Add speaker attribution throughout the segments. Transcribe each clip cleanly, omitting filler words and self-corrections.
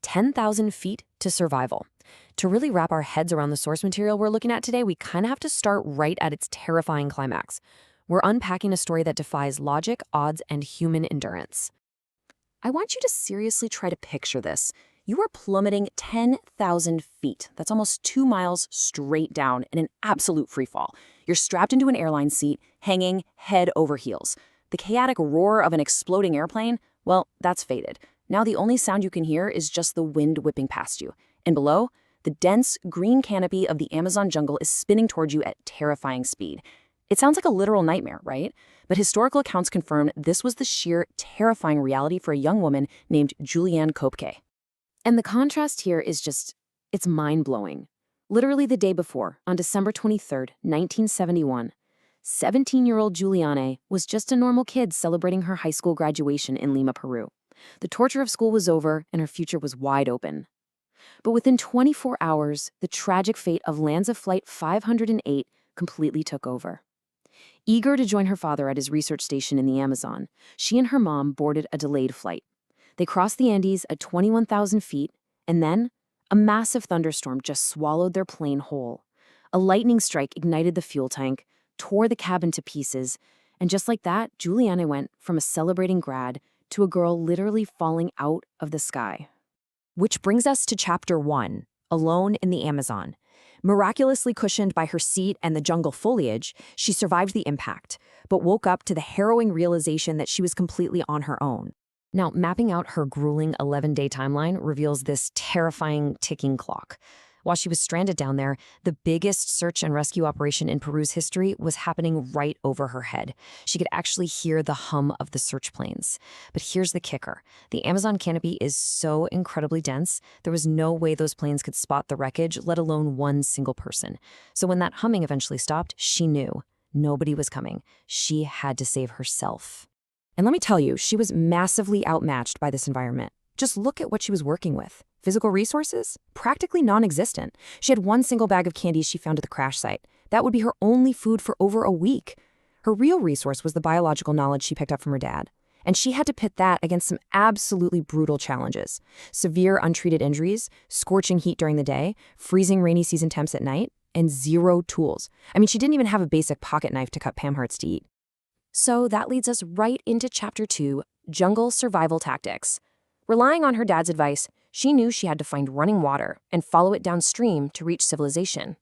Speaker 1: 10,000 feet to survival. To really wrap our heads around the source material we're looking at today, we kind of have to start right at its terrifying climax. We're unpacking a story that defies logic, odds, and human endurance. I want you to seriously try to picture this. You are plummeting 10,000 feet. That's almost 2 miles straight down in an absolute freefall. You're strapped into an airline seat, hanging head over heels. The chaotic roar of an exploding airplane, well, that's faded. Now the only sound you can hear is just the wind whipping past you. And below, the dense green canopy of the Amazon jungle is spinning towards you at terrifying speed. It sounds like a literal nightmare, right? But historical accounts confirm this was the sheer terrifying reality for a young woman named Julianne Kopke. And the contrast here is it's mind-blowing. Literally the day before, on December 23rd, 1971, 17-year-old Julianne was just a normal kid celebrating her high school graduation in Lima, Peru. The torture of school was over, and her future was wide open. But within 24 hours, the tragic fate of Lanza Flight 508 completely took over. Eager to join her father at his research station in the Amazon, she and her mom boarded a delayed flight. They crossed the Andes at 21,000 feet, and then a massive thunderstorm just swallowed their plane whole. A lightning strike ignited the fuel tank, tore the cabin to pieces, and just like that, Julianne went from a celebrating grad to a girl literally falling out of the sky. Which brings us to Chapter 1, Alone in the Amazon. Miraculously cushioned by her seat and the jungle foliage, she survived the impact, but woke up to the harrowing realization that she was completely on her own. Now, mapping out her grueling 11-day timeline reveals this terrifying ticking clock. While she was stranded down there, the biggest search and rescue operation in Peru's history was happening right over her head. She could actually hear the hum of the search planes. But here's the kicker. The Amazon canopy is so incredibly dense, there was no way those planes could spot the wreckage, let alone one single person. So when that humming eventually stopped, she knew nobody was coming. She had to save herself. And let me tell you, she was massively outmatched by this environment. Just look at what she was working with. Physical resources? Practically non-existent. She had one single bag of candies she found at the crash site. That would be her only food for over a week. Her real resource was the biological knowledge she picked up from her dad. And she had to pit that against some absolutely brutal challenges. Severe untreated injuries, scorching heat during the day, freezing rainy season temps at night, and zero tools. I mean, she didn't even have a basic pocket knife to cut Pam hearts to eat. So that leads us right into Chapter 2, Jungle Survival Tactics. Relying on her dad's advice, she knew she had to find running water and follow it downstream to reach civilization.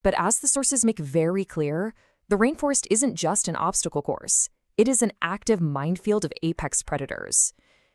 Speaker 1: But as the sources make very clear, the rainforest isn't just an obstacle course. It is an active minefield of apex predators.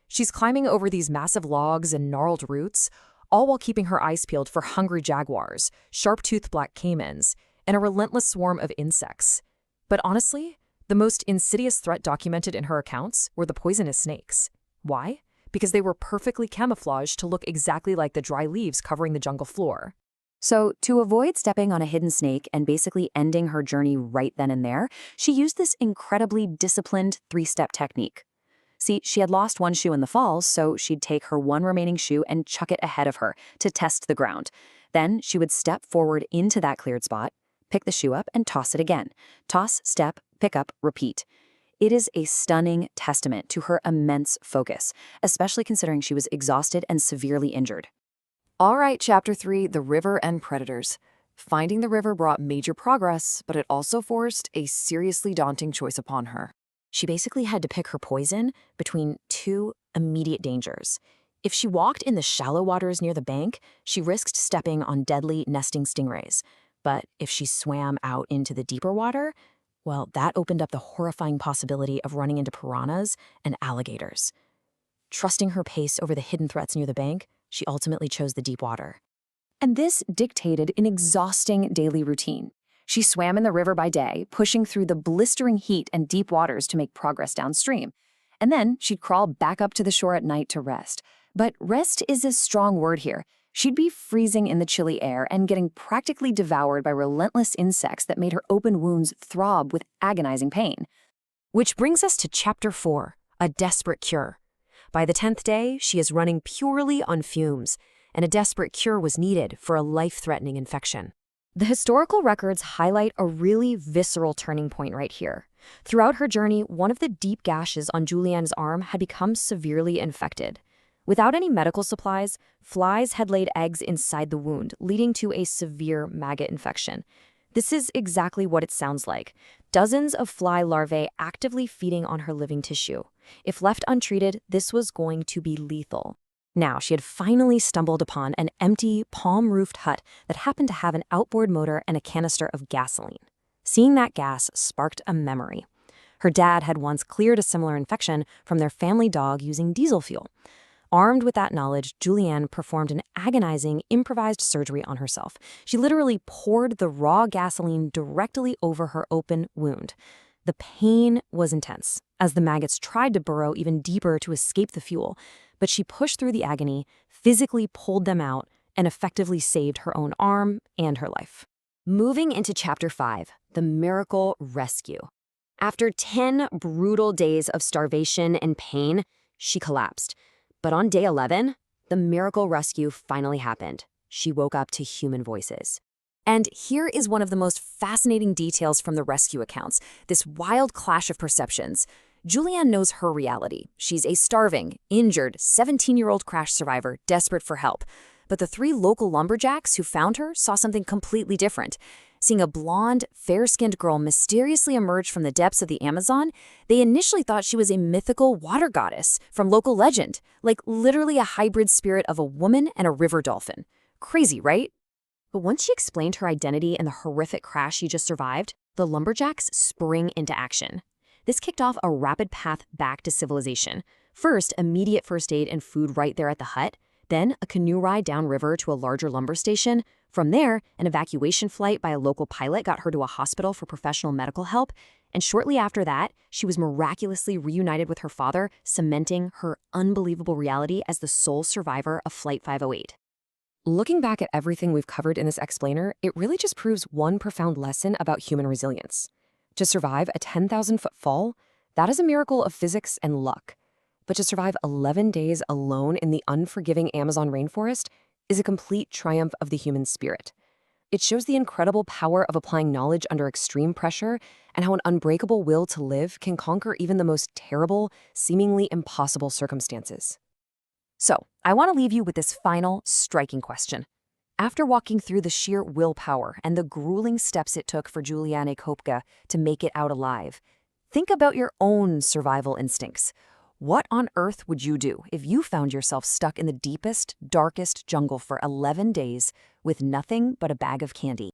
Speaker 1: She's climbing over these massive logs and gnarled roots, all while keeping her eyes peeled for hungry jaguars, sharp-toothed black caimans, and a relentless swarm of insects. But honestly, the most insidious threat documented in her accounts were the poisonous snakes. Why? Because they were perfectly camouflaged to look exactly like the dry leaves covering the jungle floor. So, to avoid stepping on a hidden snake and basically ending her journey right then and there, she used this incredibly disciplined 3-step technique. See, she had lost one shoe in the falls, so she'd take her one remaining shoe and chuck it ahead of her to test the ground. Then she would step forward into that cleared spot, pick the shoe up, and toss it again. Toss, step, pick up, repeat. It is a stunning testament to her immense focus, especially considering she was exhausted and severely injured. All right, Chapter 3, The River and Predators. Finding the river brought major progress, but it also forced a seriously daunting choice upon her. She basically had to pick her poison between two immediate dangers. If she walked in the shallow waters near the bank, she risked stepping on deadly nesting stingrays. But if she swam out into the deeper water, well, that opened up the horrifying possibility of running into piranhas and alligators. Trusting her pace over the hidden threats near the bank, she ultimately chose the deep water. And this dictated an exhausting daily routine. She swam in the river by day, pushing through the blistering heat and deep waters to make progress downstream. And then she'd crawl back up to the shore at night to rest. But rest is a strong word here. She'd be freezing in the chilly air and getting practically devoured by relentless insects that made her open wounds throb with agonizing pain. Which brings us to Chapter 4, A Desperate Cure. By the 10th day, she is running purely on fumes, and a desperate cure was needed for a life-threatening infection. The historical records highlight a really visceral turning point right here. Throughout her journey, one of the deep gashes on Julianne's arm had become severely infected. Without any medical supplies, flies had laid eggs inside the wound, leading to a severe maggot infection. This is exactly what it sounds like. Dozens of fly larvae actively feeding on her living tissue. If left untreated, this was going to be lethal. Now, she had finally stumbled upon an empty, palm-roofed hut that happened to have an outboard motor and a canister of gasoline. Seeing that gas sparked a memory. Her dad had once cleared a similar infection from their family dog using diesel fuel. Armed with that knowledge, Julianne performed an agonizing, improvised surgery on herself. She literally poured the raw gasoline directly over her open wound. The pain was intense, as the maggots tried to burrow even deeper to escape the fuel, but she pushed through the agony, physically pulled them out, and effectively saved her own arm and her life. Moving into Chapter 5, the miracle rescue. After 10 brutal days of starvation and pain, she collapsed. But on day 11, the miracle rescue finally happened. She woke up to human voices. And here is one of the most fascinating details from the rescue accounts, this wild clash of perceptions. Julianne knows her reality. She's a starving, injured, 17-year-old crash survivor desperate for help. But the 3 local lumberjacks who found her saw something completely different. Seeing a blonde, fair-skinned girl mysteriously emerge from the depths of the Amazon, they initially thought she was a mythical water goddess from local legend, like literally a hybrid spirit of a woman and a river dolphin. Crazy, right? But once she explained her identity and the horrific crash she just survived, the lumberjacks spring into action. This kicked off a rapid path back to civilization. First, immediate first aid and food right there at the hut. Then, a canoe ride downriver to a larger lumber station. From there, an evacuation flight by a local pilot got her to a hospital for professional medical help. And shortly after that, she was miraculously reunited with her father, cementing her unbelievable reality as the sole survivor of Flight 508. Looking back at everything we've covered in this explainer, it really just proves one profound lesson about human resilience. To survive a 10,000-foot fall, that is a miracle of physics and luck. But to survive 11 days alone in the unforgiving Amazon rainforest is a complete triumph of the human spirit. It shows the incredible power of applying knowledge under extreme pressure and how an unbreakable will to live can conquer even the most terrible, seemingly impossible circumstances. So, I want to leave you with this final, striking question. After walking through the sheer willpower and the grueling steps it took for Julianne Kopka to make it out alive, think about your own survival instincts. What on earth would you do if you found yourself stuck in the deepest, darkest jungle for 11 days with nothing but a bag of candy?